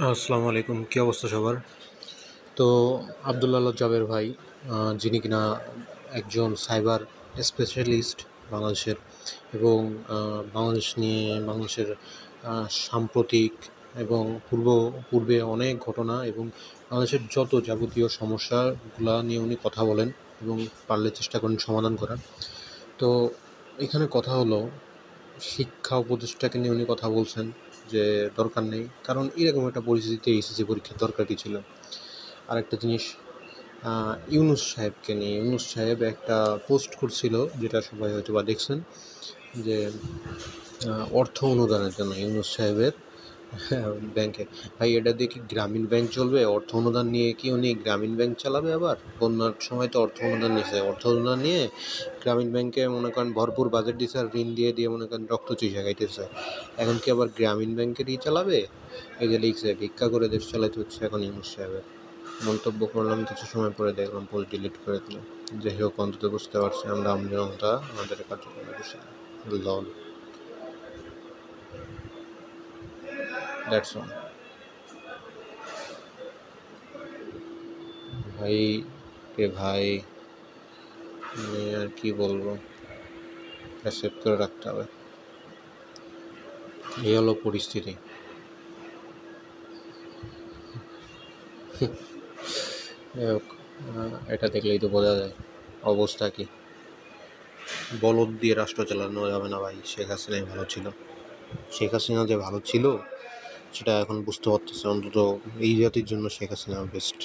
আসসালামু আলাইকুম, কী অবস্থা সবার? তো আবদুল্লাহ জাবের ভাই, যিনি কিনা একজন সাইবার স্পেশালিস্ট বাংলাদেশের, এবং বাংলাদেশের সাম্প্রতিক এবং পূর্বে অনেক ঘটনা এবং বাংলাদেশের যত যাবতীয় সমস্যাগুলা নিয়ে উনি কথা বলেন এবং পারলে চেষ্টা করেন সমাধান করার। তো এখানে কথা হলো, শিক্ষা উপদেষ্টাকে নিয়ে উনি কথা বলছেন যে দরকার নেই, কারণ এরকম একটা পরিস্থিতিতে এইচএসসি পরীক্ষার দরকার কী ছিল। আরেকটা জিনিস, ইউনূস সাহেবকে নিয়ে ইউনূস সাহেব একটা পোস্ট করছিল, যেটা সবাই হয়তো বা দেখছেন, যে অর্থ অনুদানের জন্য ইউনূস সাহেবের ব্যাংকে। ভাই, এটা দিয়ে কি গ্রামীণ ব্যাংক চলবে? অর্থ অনুদান নিয়ে কি উনি গ্রামীণ ব্যাংক চালাবে? আবার বন্যার সময় তো অর্থ অনুদান নিয়েছে, অর্থ অনুদান নিয়ে গ্রামীণ ব্যাংকে মনে করেন ভরপুর বাজেট দিচ্ছে, আর ঋণ দিয়ে দিয়ে মনে করেন রক্ত চুষে খাইতেছে। এখন কি আবার গ্রামীণ ব্যাংকেরই চালাবে? এই যে লিখছে, ভিক্ষা করে দেশ চালাতে হচ্ছে এখন ইউনূস সাহেবের। মন্তব্য করলাম, কিছু সময় পরে দেখলাম পোস্ট ডিলিট করে দিল। যাই হোক, অন্তত বুঝতে পারছি আমরা আমজনতা আমাদের কার্যক্রমে বসে। লল, দ্যাটস অল। ভাই রে ভাই, মানে আর কি বলবো, অ্যাকসেপ্ট করে রাখতে হবে। এই হলো পরিস্থিতি। যাই হোক, এটা দেখলেই তো বোঝা যায় অবস্থা কি। বলদ দিয়ে রাষ্ট্র চালানো যাবে না ভাই, শেখ হাসিনাই ভালো ছিল। শেখ হাসিনা যে ভালো ছিল সেটা এখন বুঝতে পারতেছে, অন্তত এই জাতির জন্য শেখ হাসিনা বেস্ট।